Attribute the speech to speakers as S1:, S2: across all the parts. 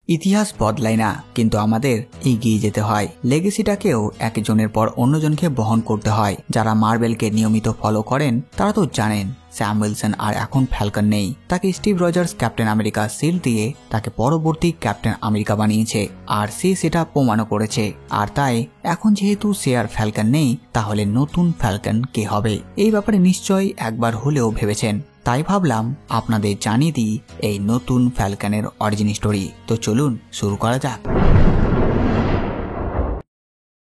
S1: ইতিহাস বদলায় না, কিন্তু আমাদের এগিয়ে যেতে হয়। লেগেসিটাকেও একজনের পর অন্যজনকে বহন করতে হয়। যারা মার্বেলকে নিয়মিত ফলো করেন তারা তো জানেন স্যাম উইলসন আর এখন ফ্যালকন নেই। তাকে স্টিভ রজার্স ক্যাপ্টেন আমেরিকা সিল দিয়ে তাকে পরবর্তী ক্যাপ্টেন আমেরিকা বানিয়েছে, আর সে সেটা প্রমাণও করেছে। আর তাই এখন যেহেতু সে আর ফ্যালকন নেই, তাহলে নতুন ফ্যালকন কে হবে এই ব্যাপারে নিশ্চয়ই একবার হলেও ভেবেছেন। তাই ভাবলাম আপনাদের জানিয়ে দিই এই নতুন ফ্যালকনের অরিজিন স্টোরি। তো চলুন শুরু করা যাক।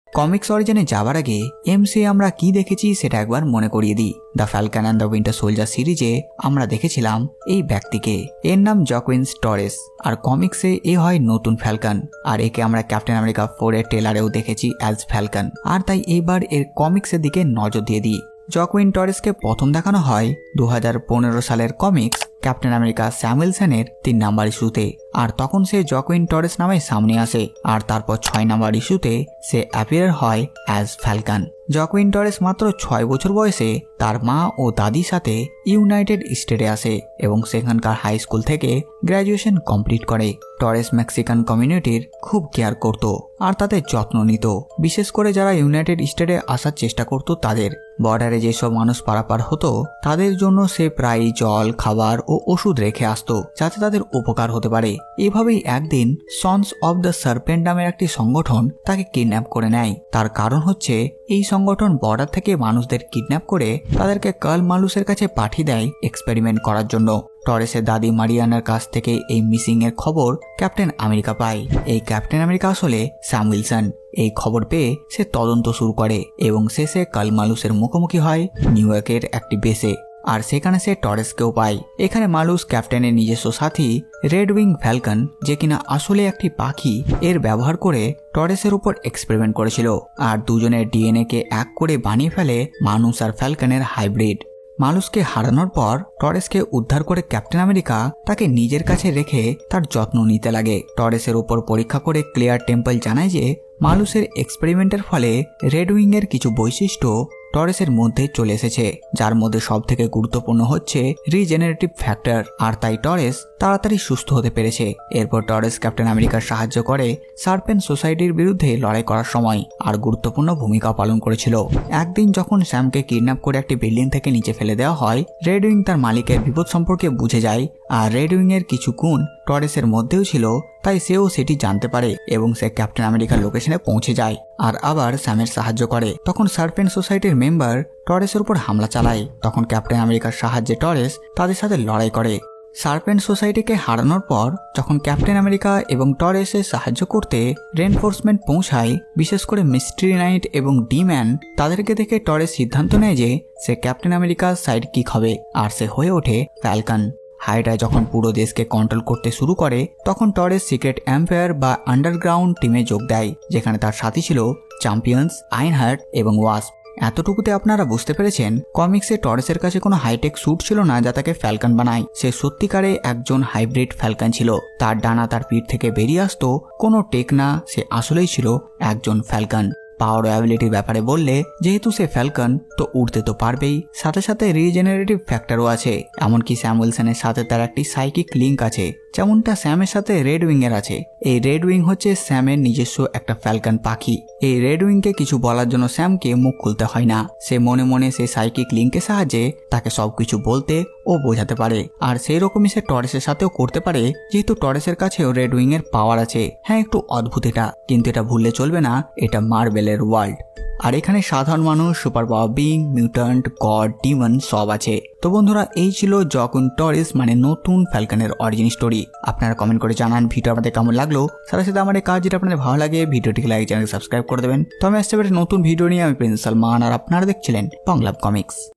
S1: কমিক্স অরিজিনে যাবার আগে এমসিইউ আমরা কি দেখেছি সেটা একবার মনে করিয়ে দিই। The Falcon and the winter soldier সিরিজে আমরা দেখেছিলাম এই ব্যক্তিকে, এর নাম জকুইন টরেস, আর কমিক্সে এ হয় নতুন ফ্যালকন। আর একে আমরা ক্যাপ্টেন আমেরিকা 4 এর ট্রেলারেও দেখেছি অ্যাজ ফ্যালকন। আর তাই এইবার এর কমিক্সের দিকে নজর দিয়ে দিই। জকুইন টরেসকে প্রথম দেখানো হয় 2015 সালের কমিক্স ক্যাপ্টেন আমেরিকা স্যাম উইলসনের 3 নাম্বার ইস্যুতে। আর তখন সে জকুইন টরেস নামে সামনে আসে, আর তারপর 6 নাম্বার ইস্যুতে সে অ্যাপিয়ার হয় অ্যাজ ফ্যালকন। জকুইন টরেস মাত্র 6 বছর বয়সে তার মা ও দাদির সাথে ইউনাইটেড স্টেটে আসে এবং সেখানকার হাই স্কুল থেকে গ্র্যাজুয়েশন কমপ্লিট করে। টরেস মেক্সিকান কমিউনিটির খুব কেয়ার করত আর তাদের যত্ন নিত, বিশেষ করে যারা ইউনাইটেড স্টেটে আসার চেষ্টা করত তাদের। বর্ডারে যেসব মানুষ পারাপার হতো তাদের জন্য সে প্রায় জল, খাবার ও ওষুধ রেখে আসতো যাতে তাদের উপকার হতে পারে। এভাবেই একদিন সন্স অব দ্য সার্পেন্ট নামের একটি সংগঠন তাকে কিডন্যাপ করে নেয়। তার কারণ হচ্ছে এই সংগঠন বর্ডার থেকে মানুষদের কিডন্যাপ করে তাদেরকে কাল মালুসের কাছে পাঠিয়ে দেয় এক্সপেরিমেন্ট করার জন্য। টরেসের দাদি মারিয়ানার কাছ থেকে এই মিসিং এর খবর ক্যাপ্টেন আমেরিকা পায়। এই ক্যাপ্টেন আমেরিকা আসলে স্যাম উইলসন। এই খবর পেয়ে সে তদন্ত শুরু করে এবং শেষে কাল মালুসের মুখোমুখি হয় নিউ ইয়র্কের একটি বেসে। আর সেখানে সে টরেসকেও পায়। এখানে মালুস ক্যাপ্টেনের নিজস্ব সাথী রেড উইং ফ্যালকন, যে কিনা আসলে একটি পাখি, এর ব্যবহার করে টরেসের উপর এক্সপেরিমেন্ট করেছিল। আর দুজনের ডিএনএ কে এক করে বানিয়ে ফেলে মানুষ আর ফ্যালকনের হাইব্রিড। মালুসকে হারানোর পর টরেসকে উদ্ধার করে ক্যাপ্টেন আমেরিকা তাকে নিজের কাছে রেখে তার যত্ন নিতে লাগে। টরেসের উপর পরীক্ষা করে ক্লিয়ার টেম্পল জানায় যে মালুসের এক্সপেরিমেন্টের ফলে রেড উইং এর কিছু বৈশিষ্ট্য টরেসের মধ্যে চলে এসেছে, যার মধ্যে সব থেকে গুরুত্বপূর্ণ হচ্ছে রিজেনারেটিভ ফ্যাক্টর। আর তাই টরেস তাড়াতাড়ি সুস্থ হতে পেরেছে। এরপর টরেস ক্যাপ্টেন আমেরিকার সাহায্য করে সার্পেন্ট সোসাইটির বিরুদ্ধে লড়াই করার সময়, আর গুরুত্বপূর্ণ ভূমিকা পালন করেছিল। একদিন যখন স্যামকে কিডন্যাপ করে একটি বিল্ডিং থেকে নিচে ফেলে দেওয়া হয়, রেড উইং তার মালিকের বিপদ সম্পর্কে বুঝে যায়। আর রেড উইং এর কিছু গুণ টরেসের মধ্যেও ছিল, তাই সেও সেটি জানতে পারে এবং সে ক্যাপ্টেন আমেরিকার লোকেশনে পৌঁছে যায় আর আবার স্যামের সাহায্য করে। তখন সার্পেন্ট সোসাইটির মেম্বার টরেসের উপর হামলা চালায়। তখন ক্যাপ্টেন আমেরিকার সাহায্যে টরেস তাদের সাথে লড়াই করে। সার্পেন্ট সোসাইটিকে হারানোর পর যখন ক্যাপ্টেন আমেরিকা এবং টরেসের সাহায্য করতে রেনফোর্সমেন্ট পৌঁছায়, বিশেষ করে মিস্ট্রি নাইট এবং ডি ম্যান, তাদেরকে দেখে টরেস সিদ্ধান্ত নেয় যে সে ক্যাপ্টেন আমেরিকার সাইড কিক হবে আর সে হয়ে ওঠে ফ্যালকন। হাইড্রা যখন পুরো দেশকে কন্ট্রোল করতে শুরু করে তখন টরেস সিক্রেট এম্পায়ার বা আন্ডারগ্রাউন্ড টিমে যোগ দেয়, যেখানে তার সাথী ছিল চ্যাম্পিয়ন্স, আইনহার্ট এবং ওয়াস্প। এতটুকুতে আপনারা বুঝতে পেরেছেন কমিক্সে টরেসের কাছে কোনো হাইটেক স্যুট ছিল না যা তাকে ফ্যালকন বানায়। সে সত্যিকারে একজন হাইব্রিড ফ্যালকন ছিল। তার ডানা তার পিঠ থেকে বেরিয়ে আসতো, কোনো টেক না, সে আসলেই ছিল একজন ফ্যালকন। পাওয়ার অ্যাবিলিটির ব্যাপারে বললে, যেহেতু সে ফ্যালকন তো উড়তে তো পারবেই, সাথে সাথে রিজেনারেটিভ ফ্যাক্টরও আছে। এমনকি স্যাম উইলসনের সাথে তার একটি সাইকিক লিঙ্ক আছে, যেমনটা স্যামের সাথে রেড উইং এর আছে। এই রেড উইং হচ্ছে স্যামের নিজস্ব একটা ফ্যালকন পাখি। এই রেড উইং কে কিছু বলার জন্য স্যামকে মুখ খুলতে হয় না। সে মনে মনে সেই সাইকিক লিঙ্কের সাহায্যে তাকে সবকিছু বলতে ও বোঝাতে পারে। আর সেই রকমই সে টরেসের সাথেও করতে পারে, যেহেতু টরেসের কাছেও রেড উইং এর পাওয়ার আছে। হ্যাঁ, একটু অদ্ভুত এটা, কিন্তু এটা ভুললে চলবে না, এটা মার্বেলের ওয়ার্ল্ড। আর এখানে সাধারণ মানুষ, super power being, mutant, god, Demon সব আছে। তো বন্ধুরা, এই ছিল জকুইন টরেস মানে নতুন ফ্যালকনের অরিজিন স্টোরি। আপনারা কমেন্ট করে জানান ভিডিও আপনাদের কেমন লাগলো। সাথে সাথে আমার এই কাজ যেটা আপনাদের ভালো লাগে ভিডিওটিকে লাইক, চ্যানেল সাবস্ক্রাইব করে দেবেন। তো আমি আসতে পারি নতুন ভিডিও নিয়ে। আমি প্রিন্স সালমান আর আপনারা দেখছিলেন বাংলা কমিক্স।